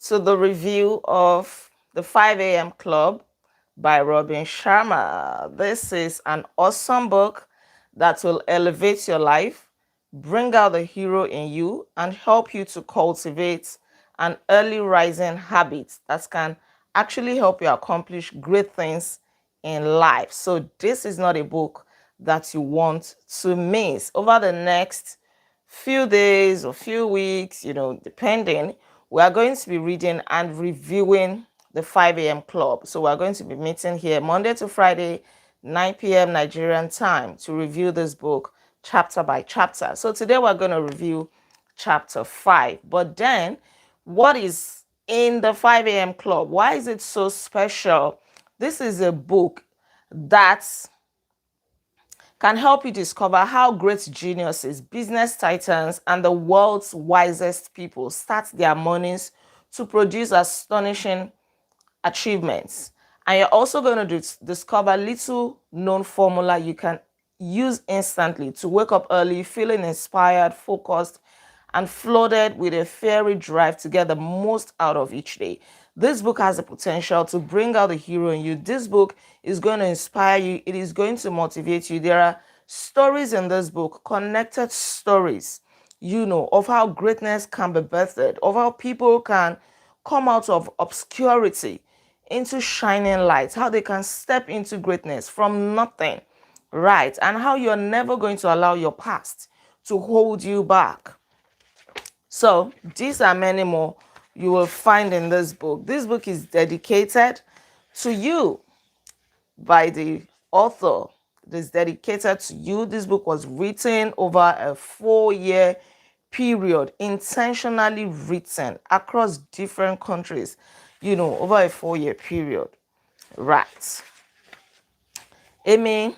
to the review of The 5 a.m. Club by Robin Sharma. This is an awesome book that will elevate your life, bring out the hero in you, and help you to cultivate an early rising habit that can actually help you accomplish great things in life. So, this is not a book that you want to miss. Over the next few days or few weeks, depending, we are going to be reading and reviewing the 5 a.m. Club. So we're going to be meeting here Monday to Friday, 9 p.m. Nigerian time to review this book chapter by chapter. So today we're going to review chapter 5. But then, what is in the 5 a.m. Club? Why is it so special? This is a book that can help you discover how great geniuses, business titans, and the world's wisest people start their mornings to produce astonishing achievements. And you're also going to discover little known formula you can use instantly to wake up early, feeling inspired, focused, and flooded with a fiery drive to get the most out of each day. This book has the potential to bring out the hero in you. This book is going to inspire you. It is going to motivate you. There are stories in this book, connected stories, of how greatness can be birthed, of how people can come out of obscurity into shining light, how they can step into greatness from nothing, right? And how you're never going to allow your past to hold you back. So these are many more you will find in this book. This book is dedicated to you by the author. It is dedicated to you. This book was written over a 4-year period, intentionally written across different countries, over a 4-year period. Right. Amy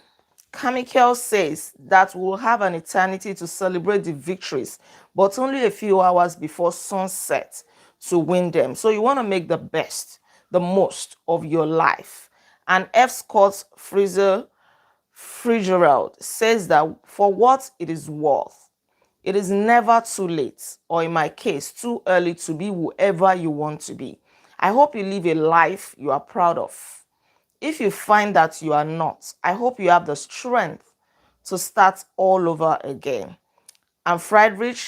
Kamikel says that we'll have an eternity to celebrate the victories, but only a few hours before sunset to win them. So you want to make the best, the most of your life. And F. Scott Fitzgerald says that for what it is worth, it is never too late, or in my case, too early to be whoever you want to be. I hope you live a life you are proud of. If you find that you are not, I hope you have the strength to start all over again. And Friedrich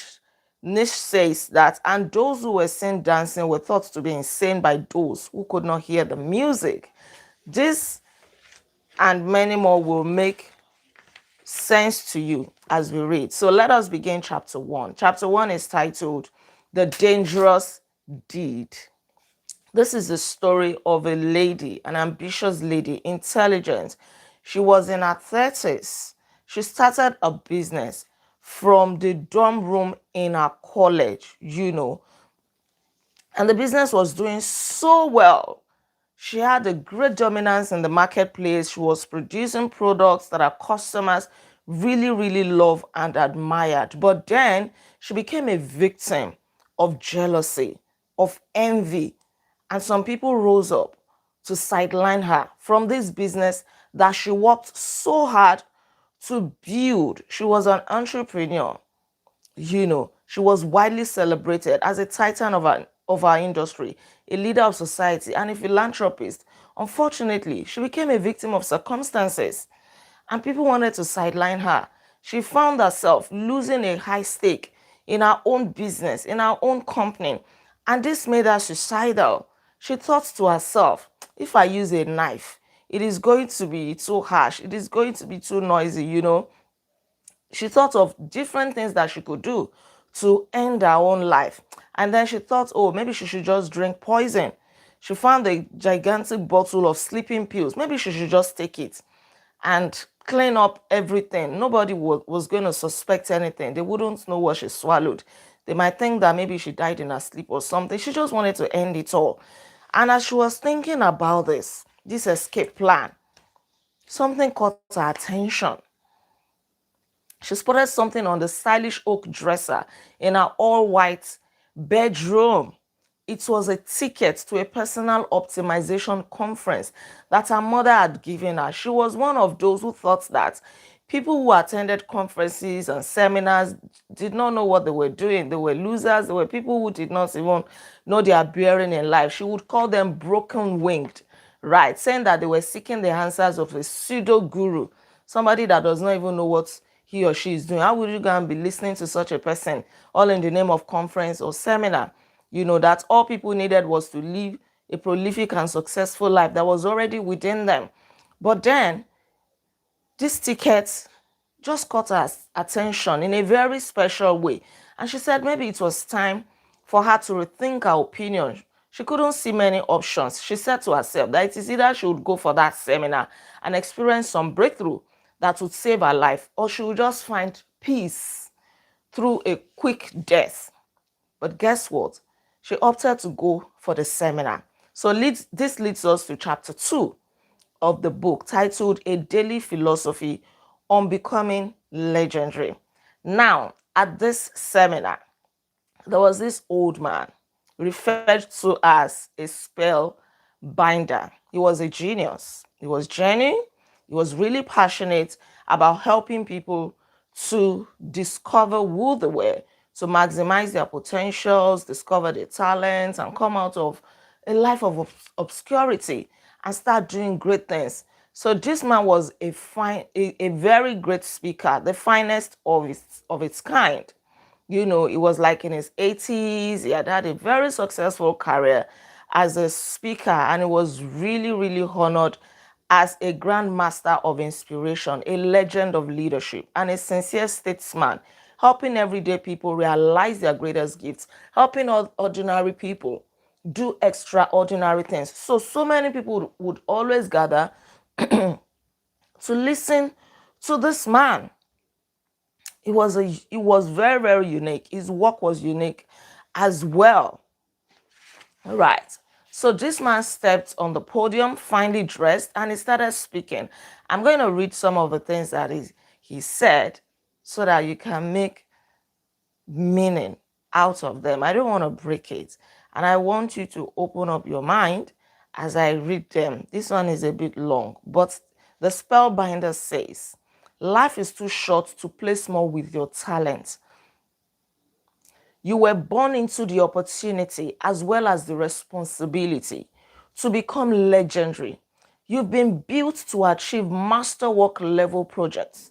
Nietzsche says that, and those who were seen dancing were thought to be insane by those who could not hear the music. This and many more will make sense to you as we read. So let us begin chapter 1. Chapter 1 is titled The Dangerous Deed. This is the story of a lady, an ambitious lady, intelligent. She was in her 30s. She started a business from the dorm room in her college, and the business was doing so well. She had a great dominance in the marketplace. She was producing products that her customers really, really loved and admired. But then she became a victim of jealousy, of envy, and some people rose up to sideline her from this business that she worked so hard to build. She was an entrepreneur. She was widely celebrated as a titan of our industry, a leader of society, and a philanthropist. Unfortunately, she became a victim of circumstances, and people wanted to sideline her. She found herself losing a high stake in her own business, in her own company, and this made her suicidal. She thought to herself, if I use a knife, it is going to be too harsh, it is going to be too noisy. She thought of different things that she could do to end her own life. And then she thought, oh, maybe she should just drink poison. She found a gigantic bottle of sleeping pills. Maybe she should just take it and clean up everything. Nobody was going to suspect anything. They wouldn't know what she swallowed. They might think that maybe she died in her sleep or something. She just wanted to end it all. And as she was thinking about this escape plan, something caught her attention. She spotted something on the stylish oak dresser in her all-white bedroom. It was a ticket to a personal optimization conference that her mother had given her. She was one of those who thought that People who attended conferences and seminars did not know what they were doing. They were losers. They were people who did not even know their bearing in life. She would call them broken winged, right? Saying that they were seeking the answers of a pseudo guru, somebody that does not even know what he or she is doing. How would you go and be listening to such a person, all in the name of conference or seminar? You know, that all people needed was to live a prolific and successful life that was already within them. But then this ticket just caught her attention in a very special way. And she said maybe it was time for her to rethink her opinion. She couldn't see many options. She said to herself that it is either she would go for that seminar and experience some breakthrough that would save her life, or she would just find peace through a quick death. But guess what? She opted to go for the seminar. So this leads us to chapter 2 of the book, titled A Daily Philosophy on Becoming Legendary. Now, at this seminar, there was this old man referred to as a spell binder. He was a genius. He was genuine. He was really passionate about helping people to discover who they were, to maximize their potentials, discover their talents, and come out of a life of obscurity and start doing great things. So this man was a very great speaker, the finest of its kind. You know, he was like in his 80s. He had a very successful career as a speaker, and he was really, really honored as a grand master of inspiration, a legend of leadership, and a sincere statesman, helping everyday people realize their greatest gifts, helping ordinary people do extraordinary things. So many people would always gather to listen to this man. It was very, very unique. His work was unique as well. Right. So this man stepped on the podium, finely dressed, and he started speaking. I'm going to read some of the things that he said so that you can make meaning out of them. I don't want to break it. And I want you to open up your mind as I read them. This one is a bit long, but the spellbinder says, life is too short to play small with your talent. You were born into the opportunity as well as the responsibility to become legendary. You've been built to achieve masterwork level projects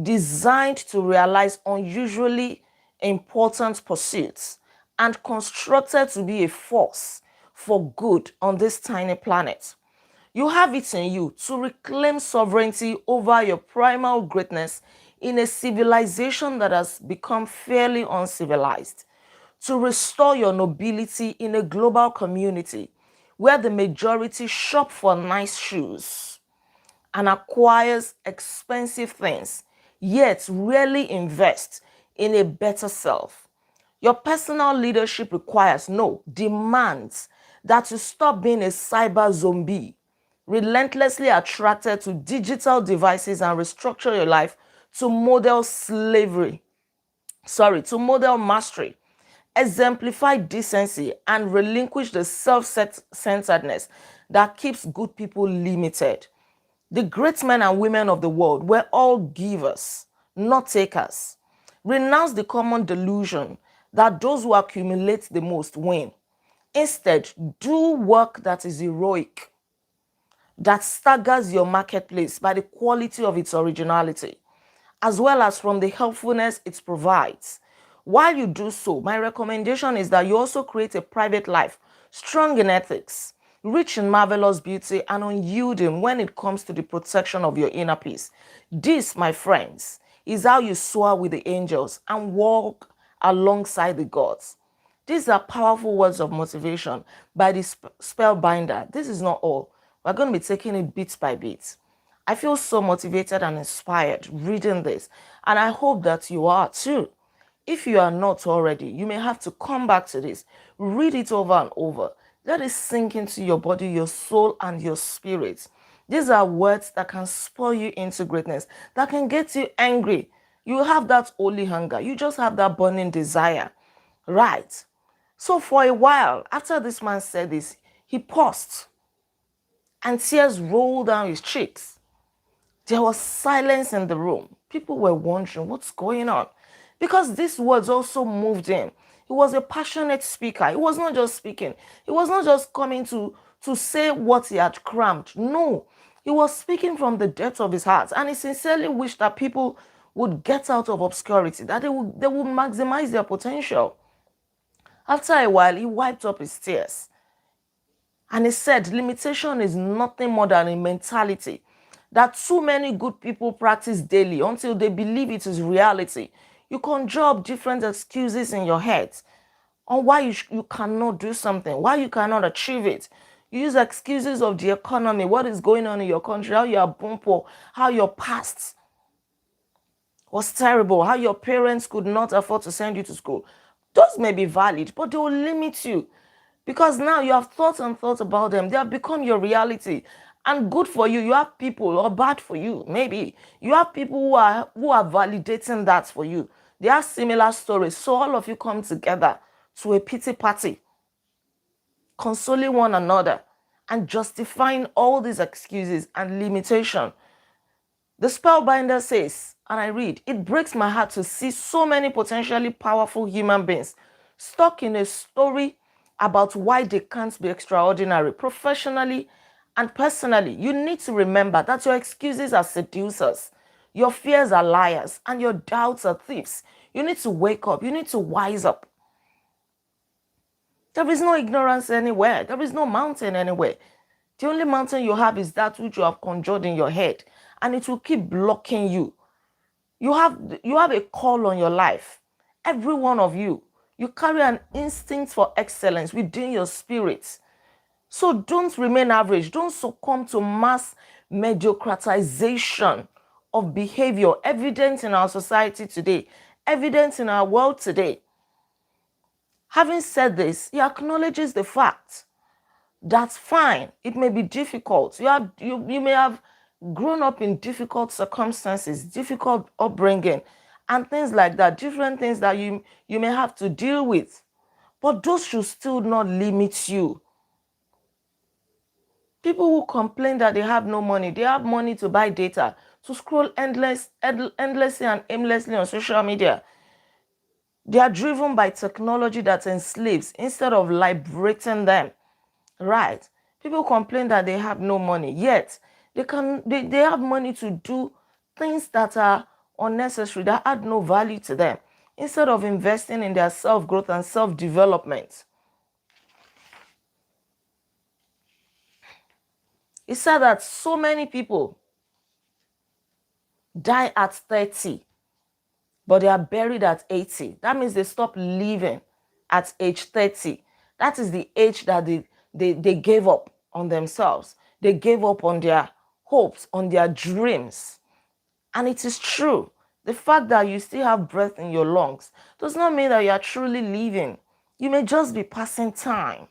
designed to realize unusually important pursuits and constructed to be a force for good on this tiny planet. You have it in you to reclaim sovereignty over your primal greatness in a civilization that has become fairly uncivilized, to restore your nobility in a global community where the majority shop for nice shoes and acquires expensive things, yet rarely invest in a better self. Your personal leadership requires, no, demands that you stop being a cyber zombie, relentlessly attracted to digital devices, and restructure your life to model to model mastery, exemplify decency, and relinquish the self-centeredness that keeps good people limited. The great men and women of the world were all givers, not takers. Renounce the common delusion that those who accumulate the most win. Instead, do work that is heroic, that staggers your marketplace by the quality of its originality, as well as from the helpfulness it provides. While you do so, my recommendation is that you also create a private life, strong in ethics, rich in marvelous beauty, and unyielding when it comes to the protection of your inner peace. This, my friends, is how you soar with the angels and walk alongside the gods. These are powerful words of motivation by the spellbinder. This is not all. We're going to be taking it bit by bit. I feel so motivated and inspired reading this, and I hope that you are too. If you are not already, you may have to come back to this, read it over and over. Let it sink into your body, your soul, and your spirit. These are words that can spur you into greatness, that can get you angry. You have that holy hunger. You just have that burning desire. Right. So for a while, after this man said this, he paused and tears rolled down his cheeks. There was silence in the room. People were wondering what's going on because these words also moved him. He was a passionate speaker. He was not just speaking. He was not just coming to say what he had crammed. No, he was speaking from the depth of his heart. And he sincerely wished that people would get out of obscurity, that they would maximize their potential. After a while, he wiped up his tears. And he said, limitation is nothing more than a mentality that too many good people practice daily until they believe it is reality. You conjure up different excuses in your head on why you cannot do something, why you cannot achieve it. You use excuses of the economy, what is going on in your country, how you are born poor, how your past was terrible, how your parents could not afford to send you to school. Those may be valid, but they will limit you because now you have thought and thought about them. They have become your reality. And good for you, you have people, or bad for you, maybe. You have people who are validating that for you. They have similar stories. So all of you come together to a pity party, consoling one another and justifying all these excuses and limitation. The spellbinder says, and I read, it breaks my heart to see so many potentially powerful human beings stuck in a story about why they can't be extraordinary professionally and personally. You need to remember that your excuses are seducers, your fears are liars, and your doubts are thieves. You need to wake up. You need to wise up. There is no ignorance anywhere. There is no mountain anywhere. The only mountain you have is that which you have conjured in your head, and it will keep blocking you. You have a call on your life. Every one of you. You carry an instinct for excellence within your spirit. So don't remain average. Don't succumb to mass mediocratization of behavior evident in our society today, evident in our world today. Having said this, he acknowledges the fact that's fine. It may be difficult. You may have grown up in difficult circumstances, difficult upbringing, and things like that, different things that you may have to deal with. But those should still not limit you. People who complain that they have no money, they have money to buy data, to scroll endlessly and aimlessly on social media. They are driven by technology that enslaves instead of liberating them. Right. People complain that they have no money, yet they have money to do things that are unnecessary, that add no value to them, instead of investing in their self-growth and self-development. He said that so many people die at 30, but they are buried at 80. That means they stop living at age 30. That is the age that they gave up on themselves. They gave up on their hopes, on their dreams. And it is true. The fact that you still have breath in your lungs does not mean that you are truly living. You may just be passing time.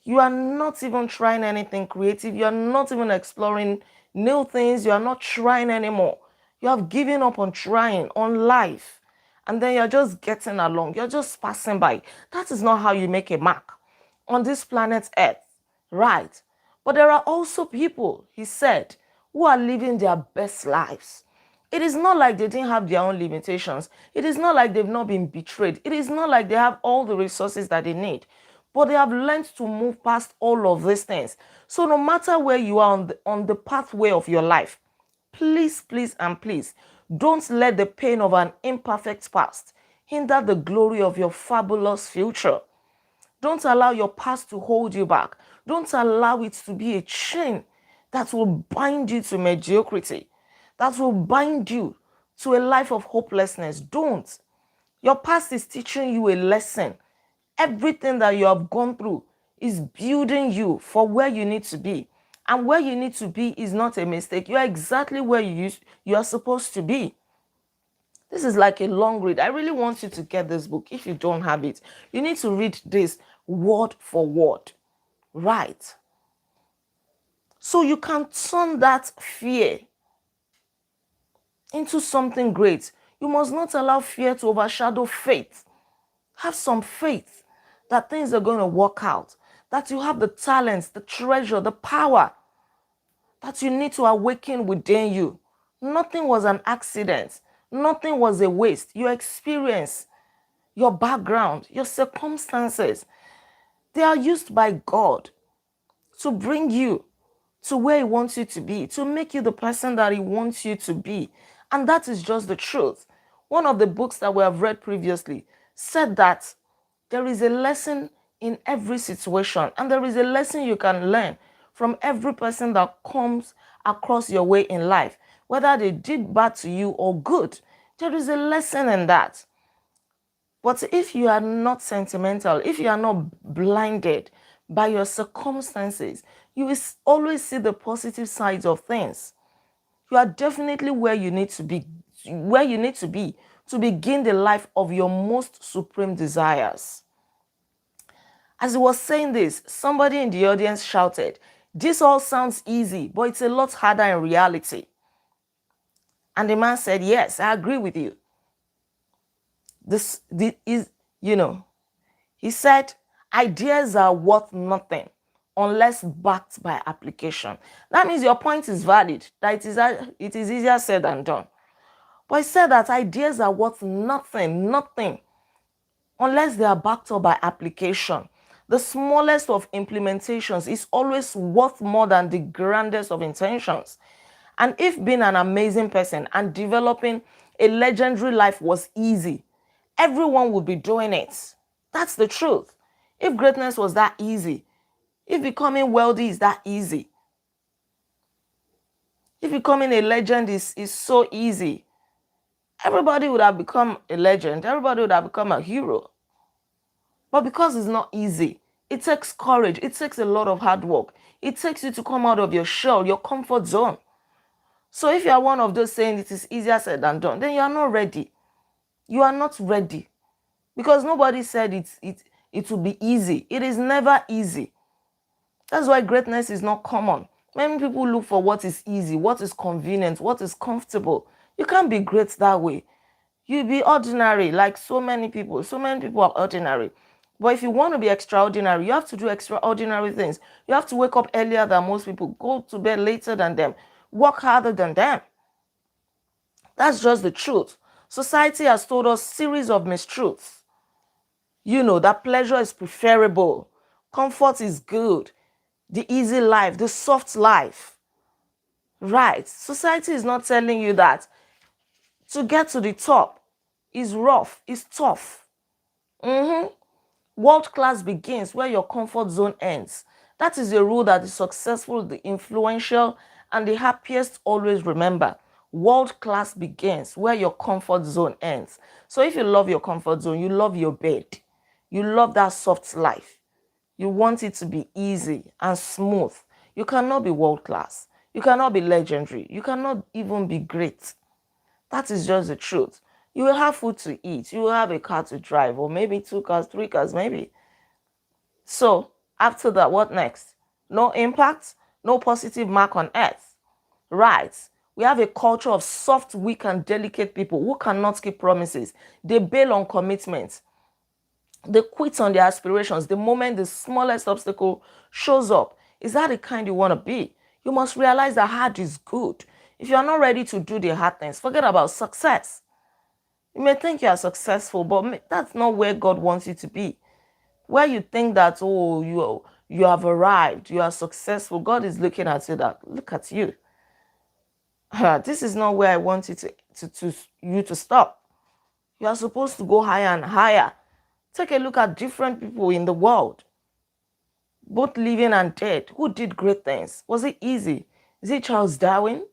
You are not even trying anything creative. You are not even exploring new things. You are not trying anymore. You have given up on trying, on life. And then you're just getting along. You're just passing by. That is not how you make a mark on this planet Earth. Right. But there are also people, he said, who are living their best lives. It is not like they didn't have their own limitations. It is not like they've not been betrayed. It is not like they have all the resources that they need. But they have learned to move past all of these things. So no matter where you are on the pathway of your life, please, please, and please, don't let the pain of an imperfect past hinder the glory of your fabulous future. Don't allow your past to hold you back. Don't allow it to be a chain that will bind you to mediocrity, that will bind you to a life of hopelessness. Don't. Your past is teaching you a lesson. Everything that you have gone through is building you for where you need to be. And where you need to be is not a mistake. You are exactly where you are supposed to be. This is like a long read. I really want you to get this book. If you don't have it, you need to read this word for word. Right. So you can turn that fear into something great. You must not allow fear to overshadow faith. Have some faith that things are going to work out, that you have the talents, the treasure, the power, that you need to awaken within you. Nothing was an accident. Nothing was a waste. Your experience, your background, your circumstances, they are used by God to bring you to where He wants you to be, to make you the person that He wants you to be. And that is just the truth. One of the books that we have read previously said that there is a lesson in every situation, and there is a lesson you can learn from every person that comes across your way in life, whether they did bad to you or good. There is a lesson in that. But if you are not sentimental, if you are not blinded by your circumstances, you will always see the positive sides of things. You are definitely where you need to be, to begin the life of your most supreme desires. As he was saying this, somebody in the audience shouted, "This all sounds easy, but it's a lot harder in reality." And the man said, "Yes, I agree with you. This is, he said, ideas are worth nothing unless backed by application." That means your point is valid, that it is easier said than done. But he said that ideas are worth nothing, unless they are backed up by application. The smallest of implementations is always worth more than the grandest of intentions. And if being an amazing person and developing a legendary life was easy, everyone would be doing it. That's the truth. If greatness was that easy, if becoming wealthy is that easy, if becoming a legend is so easy, everybody would have become a legend. Everybody would have become a hero. But because it's not easy, it takes courage. It takes a lot of hard work. It takes you to come out of your shell, your comfort zone. So if you are one of those saying it is easier said than done, then you are not ready. You are not ready. Because nobody said it will be easy. It is never easy. That's why greatness is not common. Many people look for what is easy, what is convenient, what is comfortable. You can't be great that way. You'll be ordinary, like so many people. So many people are ordinary. But if you want to be extraordinary, you have to do extraordinary things. You have to wake up earlier than most people, go to bed later than them, work harder than them. That's just the truth. Society has told us a series of mistruths. That pleasure is preferable, comfort is good, the easy life, the soft life. Right. Society is not telling you that to get to the top is rough, is tough. World class begins where your comfort zone ends. That is a rule that the successful, the influential, and the happiest always remember. World class begins where your comfort zone ends. So if you love your comfort zone, you love your bed. You love that soft life. You want it to be easy and smooth. You cannot be world class. You cannot be legendary. You cannot even be great. That is just the truth. You will have food to eat. You will have a car to drive, or maybe 2 cars, 3 cars, maybe. So after that, what next? No impact, no positive mark on earth. Right. We have a culture of soft, weak, and delicate people who cannot keep promises. They bail on commitment. They quit on their aspirations the moment the smallest obstacle shows up. Is that the kind you want to be? You must realize that hard is good. If you are not ready to do the hard things, forget about success. You may think you are successful, but that's not where God wants you to be. Where you think that, you have arrived, you are successful, God is looking at you that, look at you. This is not where I want you to stop. You are supposed to go higher and higher. Take a look at different people in the world, both living and dead, who did great things. Was it easy? Is it Charles Darwin?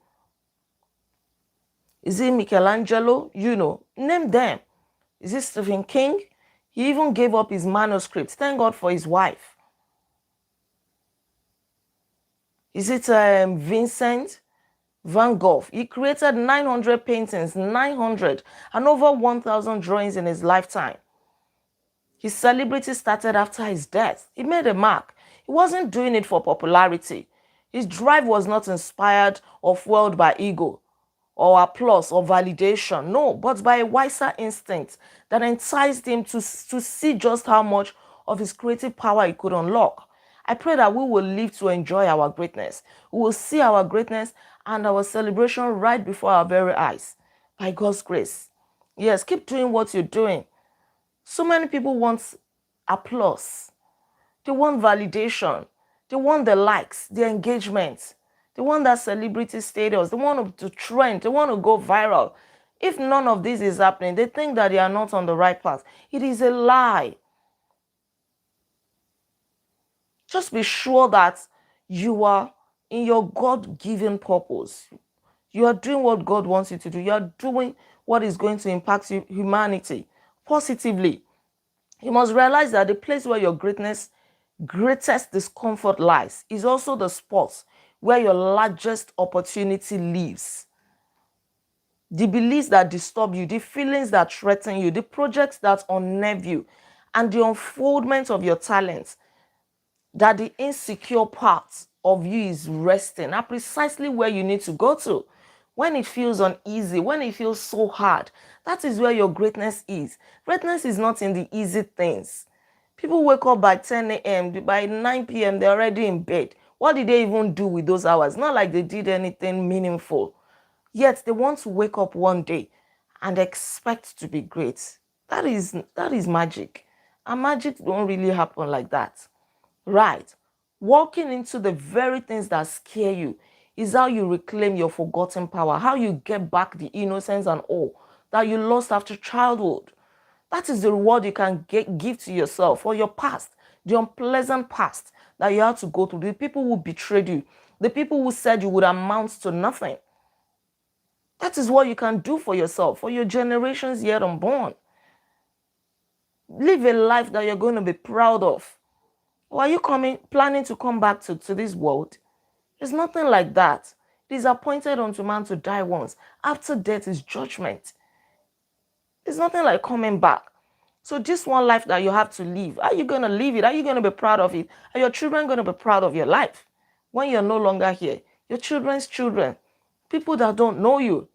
Is it Michelangelo? Name them. Is it Stephen King? He even gave up his manuscript. Thank God for his wife. Is it Vincent van Gogh? He created 900 paintings, 900, and over 1,000 drawings in his lifetime. His celebrity started after his death. He made a mark. He wasn't doing it for popularity. His drive was not inspired or fueled by ego or applause or validation. No, but by a wiser instinct that enticed him to see just how much of his creative power he could unlock. I pray that we will live to enjoy our greatness. We will see our greatness and our celebration right before our very eyes by God's grace. Yes, keep doing what you're doing. So many people want applause. They want validation. They want the likes, the engagement. They want that celebrity status. They want to trend. They want to go viral. If none of this is happening, they think that they are not on the right path. It is a lie. Just be sure that you are in your God-given purpose. You are doing what God wants you to do. You are doing what is going to impact humanity positively. You must realize that the place where your greatest discomfort lies is also the spot where your largest opportunity lives. The beliefs that disturb you, the feelings that threaten you, the projects that unnerve you, and the unfoldment of your talents, that the insecure part of you is resting are precisely where you need to go to. When it feels uneasy, when it feels so hard, that is where your greatness is. Greatness is not in the easy things. People wake up by 10 a.m., by 9 p.m., they're already in bed. What did they even do with those hours? Not like they did anything meaningful. Yet they want to wake up one day and expect to be great. That is magic. And magic don't really happen like that. Right. Walking into the very things that scare you is how you reclaim your forgotten power, how you get back the innocence and awe that you lost after childhood. That is the reward you can give to yourself for your past, the unpleasant past that you had to go through, the people who betrayed you, the people who said you would amount to nothing. That is what you can do for yourself, for your generations yet unborn. Live a life that you're going to be proud of. Or are you planning to come back to this world? There's nothing like that. It is appointed unto man to die once. After death is judgment. There's nothing like coming back. So this one life that you have to live, are you going to live it? Are you going to be proud of it? Are your children going to be proud of your life when you're no longer here? Your children's children, people that don't know you.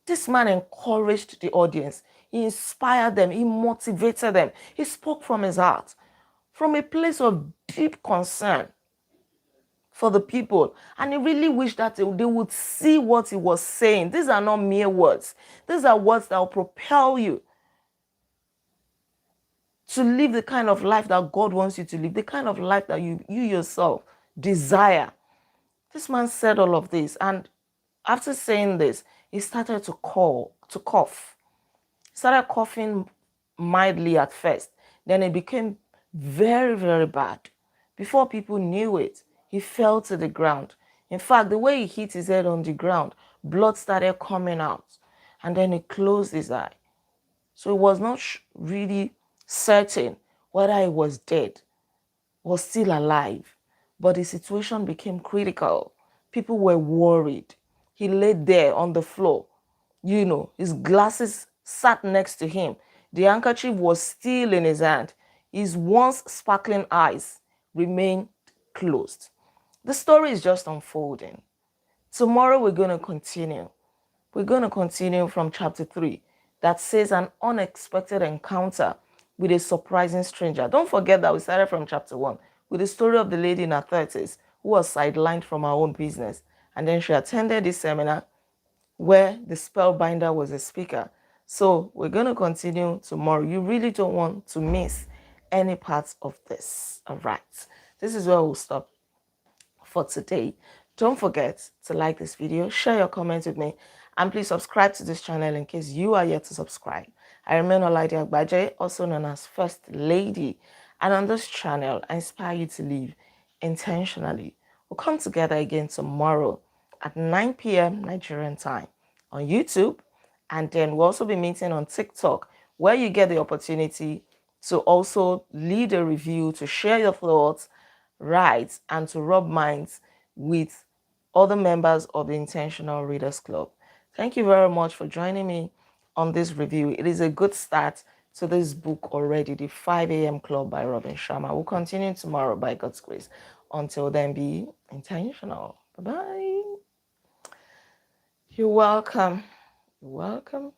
This man encouraged the audience. He inspired them. He motivated them. He spoke from his heart, from a place of deep concern for the people. And he really wished that they would see what he was saying. These are not mere words. These are words that will propel you to live the kind of life that God wants you to live, the kind of life that you yourself desire. This man said all of this, and after saying this, he started to cough. He started coughing mildly at first. Then it became very, very bad. Before people knew it, he fell to the ground. In fact, the way he hit his head on the ground, blood started coming out. And then he closed his eye. So he was not really certain whether he was dead or still alive. But the situation became critical. People were worried. He lay there on the floor. His glasses sat next to him. The handkerchief was still in his hand. His once sparkling eyes remained closed. The story is just unfolding. Tomorrow we're going to continue. We're going to continue from chapter 3 that says an unexpected encounter with a surprising stranger. Don't forget that we started from chapter 1 with the story of the lady in her 30s who was sidelined from her own business. And then she attended this seminar where the spellbinder was a speaker. So we're going to continue tomorrow. You really don't want to miss any parts of this. All right. This is where we'll stop for today. Don't forget to like this video, share your comments with me, and please subscribe to this channel in case you are yet to subscribe. I remain Olaide Agbaje, also known as First Lady, and on this channel, I inspire you to live intentionally. We'll come together again tomorrow at 9 p.m. Nigerian time on YouTube, and then we'll also be meeting on TikTok, where you get the opportunity to also lead a review, to share your thoughts, right, and to rub minds with other members of the Intentional Readers Club. Thank you very much for joining me on this review. It is a good start to this book already, The 5 a.m. Club by Robin Sharma. We'll continue tomorrow by God's grace. Until then, be intentional. Bye-bye. You're welcome. You're welcome.